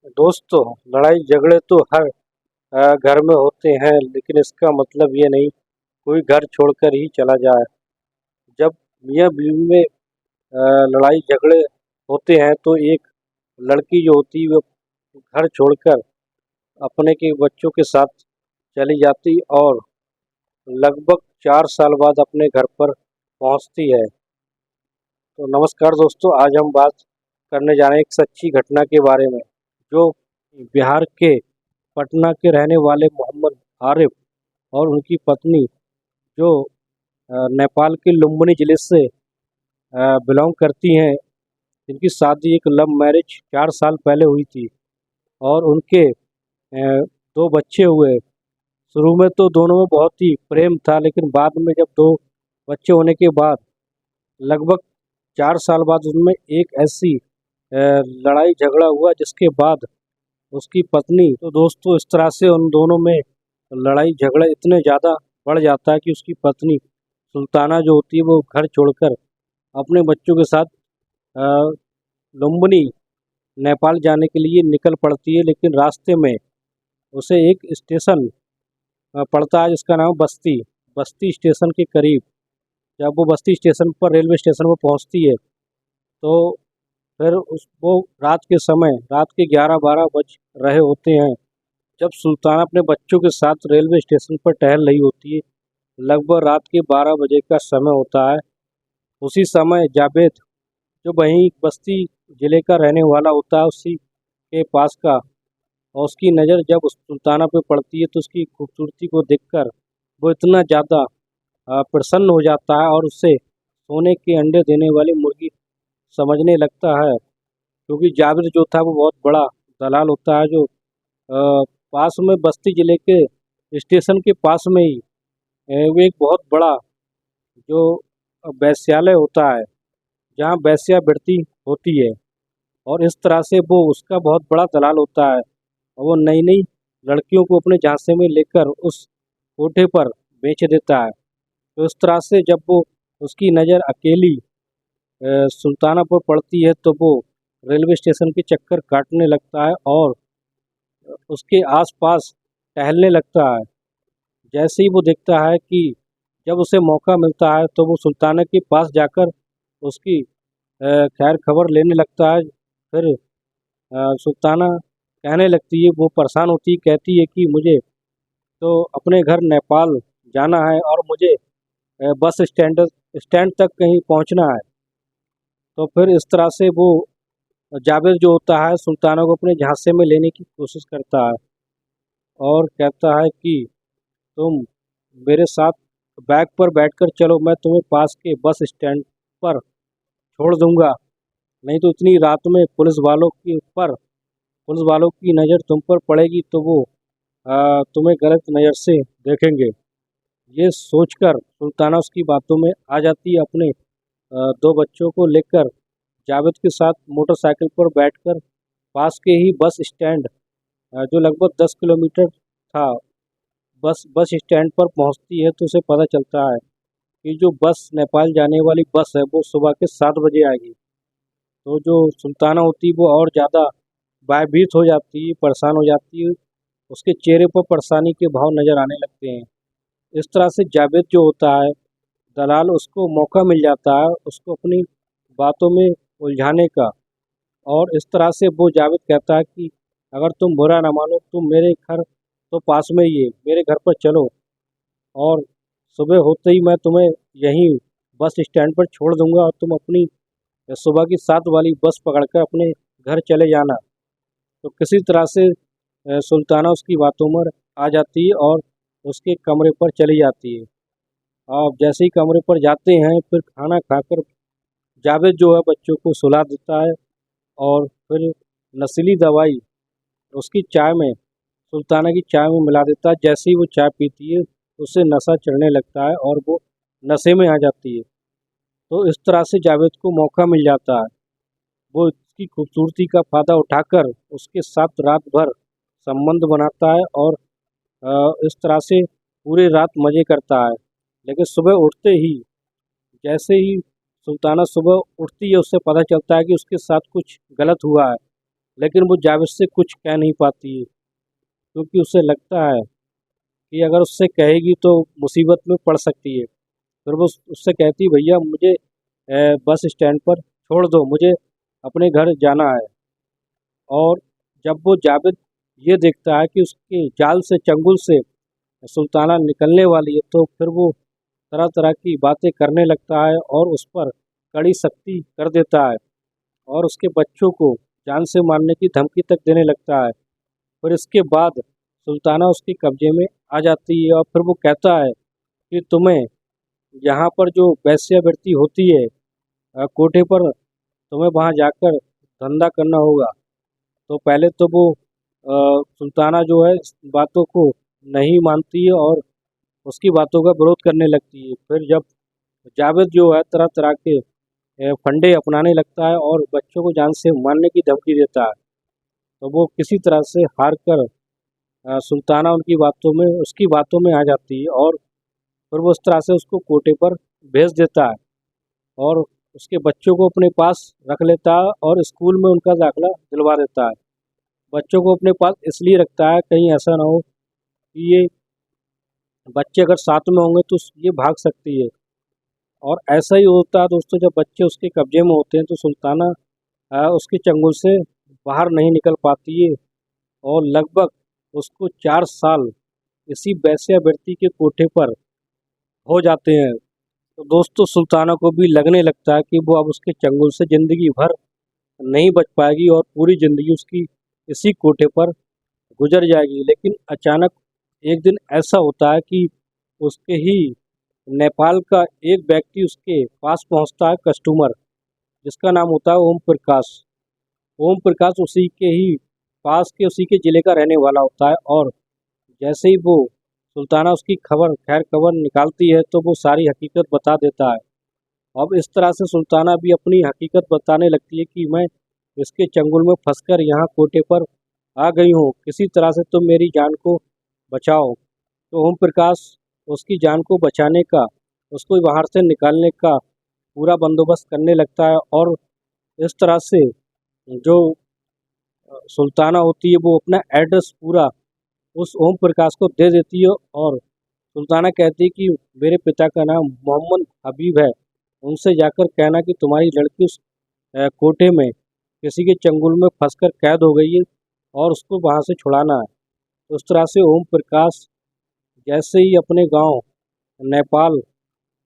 दोस्तों, लड़ाई झगड़े तो हर घर में होते हैं, लेकिन इसका मतलब ये नहीं कोई घर छोड़कर ही चला जाए। जब मियाँ बीवी में लड़ाई झगड़े होते हैं तो एक लड़की जो होती है वो घर छोड़कर अपने के बच्चों के साथ चली जाती और लगभग 4 साल बाद अपने घर पर पहुंचती है। तो नमस्कार दोस्तों, आज हम बात करने जा रहे हैं एक सच्ची घटना के बारे में, जो बिहार के पटना के रहने वाले मोहम्मद आरिफ और उनकी पत्नी जो नेपाल के लुम्बिनी जिले से बिलोंग करती हैं। इनकी शादी एक लव मैरिज 4 साल पहले हुई थी और उनके 2 बच्चे हुए। शुरू में तो दोनों में बहुत ही प्रेम था, लेकिन बाद में जब 2 बच्चे होने के बाद लगभग 4 साल बाद उनमें एक ऐसी लड़ाई झगड़ा हुआ जिसके बाद उसकी पत्नी, तो दोस्तों इस तरह से उन दोनों में लड़ाई झगड़ा इतने ज़्यादा बढ़ जाता है कि उसकी पत्नी सुल्ताना जो होती है वो घर छोड़कर अपने बच्चों के साथ अ, लुम्बिनी नेपाल जाने के लिए निकल पड़ती है। लेकिन रास्ते में उसे एक स्टेशन पड़ता है जिसका नाम बस्ती। बस्ती स्टेशन के करीब जब वो बस्ती स्टेशन पर रेलवे स्टेशन पर पहुंचती है तो फिर उस वो रात के 11-12 बज रहे होते हैं जब सुल्ताना अपने बच्चों के साथ रेलवे स्टेशन पर टहल रही होती है। लगभग रात के 12 बजे का समय होता है। उसी समय जावेद, जो वहीं बस्ती ज़िले का रहने वाला होता है, उसी के पास का, और उसकी नज़र जब उस सुल्ताना पे पड़ती है तो उसकी खूबसूरती को देखकर वो इतना ज़्यादा प्रसन्न हो जाता है और उससे सोने के अंडे देने वाली मुर्गी समझने लगता है। क्योंकि जावेद जो था वो बहुत बड़ा दलाल होता है, जो पास में बस्ती ज़िले के स्टेशन के पास में ही वो एक बहुत बड़ा जो वेश्यालय होता है, जहाँ वेश्यावृत्ति होती है, और इस तरह से वो उसका बहुत बड़ा दलाल होता है और वो नई नई लड़कियों को अपने झांसे में लेकर उस कोठे पर बेच देता है। तो इस तरह से जब वो उसकी नज़र अकेली सुल्ताना पर पड़ती है तो वो रेलवे स्टेशन के चक्कर काटने लगता है और उसके आसपास टहलने लगता है। जैसे ही वो देखता है कि जब उसे मौका मिलता है तो वो सुल्ताना के पास जाकर उसकी खैर खबर लेने लगता है। फिर सुल्ताना कहने लगती है, वो परेशान होती है, कहती है कि मुझे तो अपने घर नेपाल जाना है और मुझे बस स्टैंड तक कहीं पहुंचना है। तो फिर इस तरह से वो जावेद जो होता है सुल्ताना को अपने झांसे में लेने की कोशिश करता है और कहता है कि तुम मेरे साथ बैग पर बैठकर चलो, मैं तुम्हें पास के बस स्टैंड पर छोड़ दूंगा। नहीं तो इतनी रात में पुलिस वालों की नज़र तुम पर पड़ेगी तो वो तुम्हें गलत नज़र से देखेंगे। ये सोचकर सुल्ताना उसकी बातों में आ जाती है। अपने 2 बच्चों को लेकर जावेद के साथ मोटरसाइकिल पर बैठकर पास के ही बस स्टैंड, जो लगभग 10 किलोमीटर था, बस स्टैंड पर पहुंचती है तो उसे पता चलता है कि जो बस नेपाल जाने वाली बस है वो सुबह के 7 बजे आएगी। तो जो सुल्ताना होती है वो और ज़्यादा भयभीत हो जाती है, परेशान हो जाती है। उसके चेहरे पर परेशानी के भाव नज़र आने लगते हैं। इस तरह से जावेद जो होता है दलाल, उसको मौका मिल जाता है उसको अपनी बातों में उलझाने का। और इस तरह से वो जावेद कहता है कि अगर तुम बुरा ना मानो, तुम मेरे घर तो पास में ही है, मेरे घर पर चलो और सुबह होते ही मैं तुम्हें यहीं बस स्टैंड पर छोड़ दूंगा और तुम अपनी सुबह की 7 वाली बस पकड़कर अपने घर चले जाना। तो किसी तरह से सुल्ताना उसकी बातों में आ जाती है और उसके कमरे पर चली जाती है। अब जैसे ही कमरे पर जाते हैं फिर खाना खाकर जावेद जो है बच्चों को सुला देता है और फिर नशीली दवाई उसकी चाय में, सुल्ताना की चाय में मिला देता है। जैसे ही वो चाय पीती है उससे नशा चढ़ने लगता है और वो नशे में आ जाती है। तो इस तरह से जावेद को मौका मिल जाता है। वो इसकी खूबसूरती का फ़ायदा उठाकर उसके साथ रात भर संबंध बनाता है और इस तरह से पूरी रात मज़े करता है। लेकिन सुबह उठते ही, जैसे ही सुल्ताना सुबह उठती है, उससे पता चलता है कि उसके साथ कुछ गलत हुआ है। लेकिन वो जावेद से कुछ कह नहीं पाती है, क्योंकि उसे लगता है कि अगर उससे कहेगी तो मुसीबत में पड़ सकती है। फिर वो उससे कहती, भैया मुझे बस स्टैंड पर छोड़ दो, मुझे अपने घर जाना है। और जब वो जावेद ये देखता है कि उसके जाल से, चंगुल से सुल्ताना निकलने वाली है, तो फिर वो तरह तरह की बातें करने लगता है और उस पर कड़ी सख्ती कर देता है और उसके बच्चों को जान से मारने की धमकी तक देने लगता है। फिर इसके बाद सुल्ताना उसके कब्जे में आ जाती है और फिर वो कहता है कि तुम्हें यहाँ पर जो वेश्यावृत्ति होती है, कोठे पर, तुम्हें वहाँ जाकर धंधा करना होगा। तो पहले तो वो सुल्ताना जो है इस बातों को नहीं मानती है और उसकी बातों का विरोध करने लगती है। फिर जब जावेद जो है तरह तरह के फंडे अपनाने लगता है और बच्चों को जान से मारने की धमकी देता है, तो वो किसी तरह से हार कर सुल्ताना उनकी बातों में, उसकी बातों में आ जाती है और फिर वो उस तरह से उसको कोटे पर भेज देता है और उसके बच्चों को अपने पास रख लेता है और स्कूल में उनका दाखिला दिलवा देता है। बच्चों को अपने पास इसलिए रखता है, कहीं ऐसा ना हो कि ये बच्चे अगर साथ में होंगे तो ये भाग सकती है। और ऐसा ही होता है दोस्तों, जब बच्चे उसके कब्जे में होते हैं तो सुल्ताना उसके चंगुल से बाहर नहीं निकल पाती है और लगभग उसको 4 साल इसी वेश्यावृत्ति के कोठे पर हो जाते हैं। तो दोस्तों सुल्ताना को भी लगने लगता है कि वो अब उसके चंगुल से ज़िंदगी भर नहीं बच पाएगी और पूरी ज़िंदगी उसकी इसी कोठे पर गुजर जाएगी। लेकिन अचानक एक दिन ऐसा होता है कि उसके ही नेपाल का एक व्यक्ति उसके पास पहुंचता है, कस्टमर, जिसका नाम होता है ओम प्रकाश। ओम प्रकाश उसी के ही पास के, उसी के ज़िले का रहने वाला होता है और जैसे ही वो सुल्ताना उसकी खबर, खैर खबर निकालती है, तो वो सारी हकीकत बता देता है। अब इस तरह से सुल्ताना भी अपनी हकीकत बताने लगती है कि मैं इसके चंगुल में फंसकर यहाँ कोटे पर आ गई हूँ, किसी तरह से तुम मेरी जान को बचाओ। तो ओम प्रकाश उसकी जान को बचाने का, उसको बाहर से निकालने का पूरा बंदोबस्त करने लगता है और इस तरह से जो सुल्ताना होती है वो अपना एड्रेस पूरा उस ओम प्रकाश को दे देती है और सुल्ताना कहती है कि मेरे पिता का नाम मोहम्मद हबीब है, उनसे जाकर कहना कि तुम्हारी लड़की उस कोठे में किसी के चंगुल में फंसकर कैद हो गई है और उसको वहाँ से छुड़ाना है। तो उस तरह से ओम प्रकाश जैसे ही अपने गांव नेपाल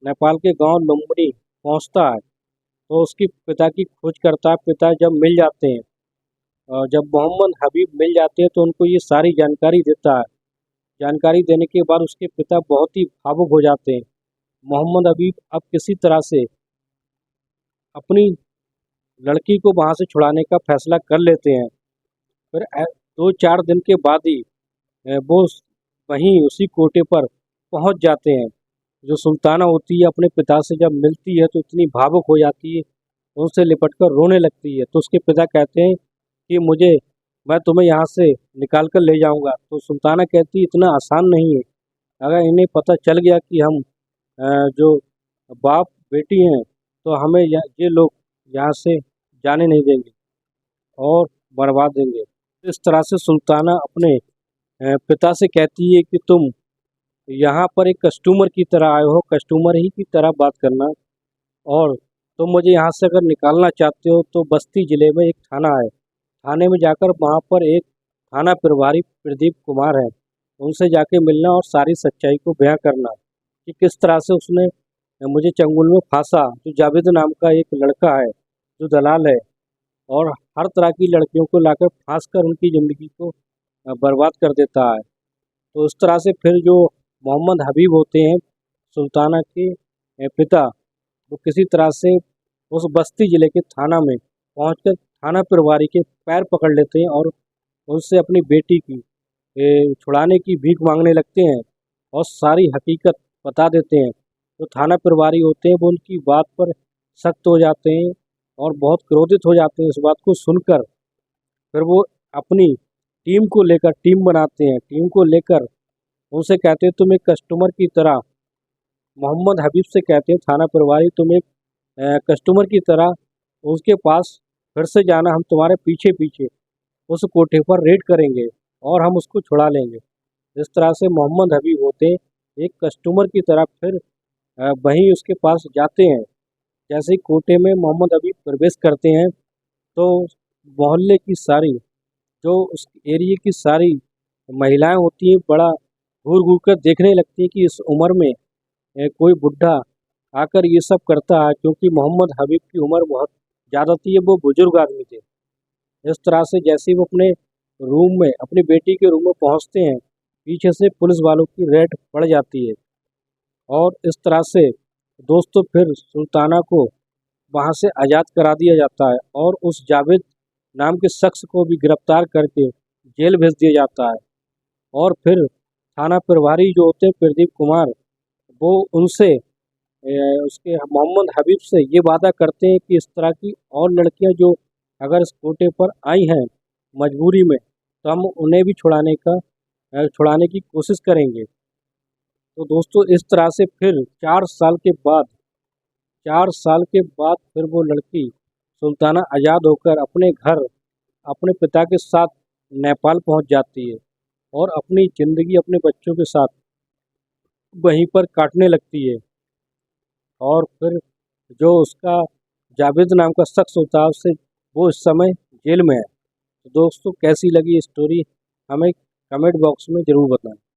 नेपाल के गांव लुम्बिनी पहुंचता है, तो उसकी पिता की खोज करता है। पिता जब मिल जाते हैं, जब मोहम्मद हबीब मिल जाते हैं, तो उनको ये सारी जानकारी देता है। जानकारी देने के बाद उसके पिता बहुत ही भावुक हो जाते हैं। मोहम्मद हबीब अब किसी तरह से अपनी लड़की को वहाँ से छुड़ाने का फैसला कर लेते हैं। फिर 2-4 दिन के बाद ही वो वहीं उसी कोटे पर पहुँच जाते हैं। जो सुल्ताना होती है अपने पिता से जब मिलती है तो इतनी भावुक हो जाती है, उनसे लिपट कर रोने लगती है। तो उसके पिता कहते हैं कि मैं तुम्हें यहाँ से निकाल कर ले जाऊँगा। तो सुल्ताना कहती है इतना आसान नहीं है, अगर इन्हें पता चल गया कि हम जो बाप बेटी हैं, तो हमें ये लोग यहाँ से जाने नहीं देंगे और बर्बाद देंगे। इस तरह से सुल्ताना अपने पिता से कहती है कि तुम यहाँ पर एक कस्टमर की तरह आए हो, कस्टमर ही की तरह बात करना, और तुम मुझे यहाँ से अगर निकालना चाहते हो तो बस्ती ज़िले में एक थाना है, थाने में जाकर वहाँ पर एक थाना प्रभारी प्रदीप कुमार है, उनसे जाके मिलना और सारी सच्चाई को बयां करना कि किस तरह से उसने मुझे चंगुल में फांसा। जो जावेद नाम का एक लड़का है, जो दलाल है और हर तरह की लड़कियों को लाकर फांस कर उनकी ज़िंदगी को बर्बाद कर देता है। तो इस तरह से फिर जो मोहम्मद हबीब होते हैं, सुल्ताना के पिता, वो किसी तरह से उस बस्ती ज़िले के थाना में पहुंचकर थाना प्रभारी के पैर पकड़ लेते हैं और उनसे अपनी बेटी की छुड़ाने की भीख मांगने लगते हैं और सारी हकीकत बता देते हैं। तो थाना प्रभारी होते हैं वो उनकी बात पर सख्त हो जाते हैं और बहुत क्रोधित हो जाते हैं इस बात को सुनकर। फिर वो अपनी टीम बनाते हैं, टीम को लेकर उनसे कहते हैं तुम एक कस्टमर की तरह, मोहम्मद हबीब से कहते हैं थाना प्रभारी, तुम एक कस्टमर की तरह उसके पास फिर से जाना, हम तुम्हारे पीछे पीछे उस कोठे पर रेड करेंगे और हम उसको छुड़ा लेंगे। इस तरह से मोहम्मद हबीब होते एक कस्टमर की तरह फिर वहीं उसके पास जाते हैं। जैसे ही कोठे में मोहम्मद हबीब प्रवेश करते हैं तो मोहल्ले की सारी, जो उस एरिया की सारी महिलाएं होती हैं, बड़ा घूर घूर कर देखने लगती हैं कि इस उम्र में कोई बुढ़ा आकर ये सब करता है, क्योंकि मोहम्मद हबीब की उम्र बहुत ज़्यादा थी, वो बुजुर्ग आदमी थे। इस तरह से जैसे ही वो अपने रूम में, अपनी बेटी के रूम में पहुंचते हैं, पीछे से पुलिस वालों की रेड पड़ जाती है और इस तरह से दोस्तों फिर सुल्ताना को वहां से आज़ाद करा दिया जाता है और उस जावेद नाम के शख्स को भी गिरफ्तार करके जेल भेज दिया जाता है। और फिर थाना प्रभारी जो होते हैं प्रदीप कुमार, वो उनसे उसके मोहम्मद हबीब से ये वादा करते हैं कि इस तरह की और लड़कियां जो अगर इस कोटे पर आई हैं मजबूरी में, तो हम उन्हें भी छुड़ाने की कोशिश करेंगे। तो दोस्तों इस तरह से फिर 4 साल के बाद फिर वो लड़की सुल्ताना आज़ाद होकर अपने घर, अपने पिता के साथ नेपाल पहुंच जाती है और अपनी ज़िंदगी अपने बच्चों के साथ वहीं पर काटने लगती है। और फिर जो उसका जावेद नाम का शख्स होता है, उससे वो इस समय जेल में है। तो दोस्तों कैसी लगी स्टोरी, हमें कमेंट बॉक्स में ज़रूर बताएं।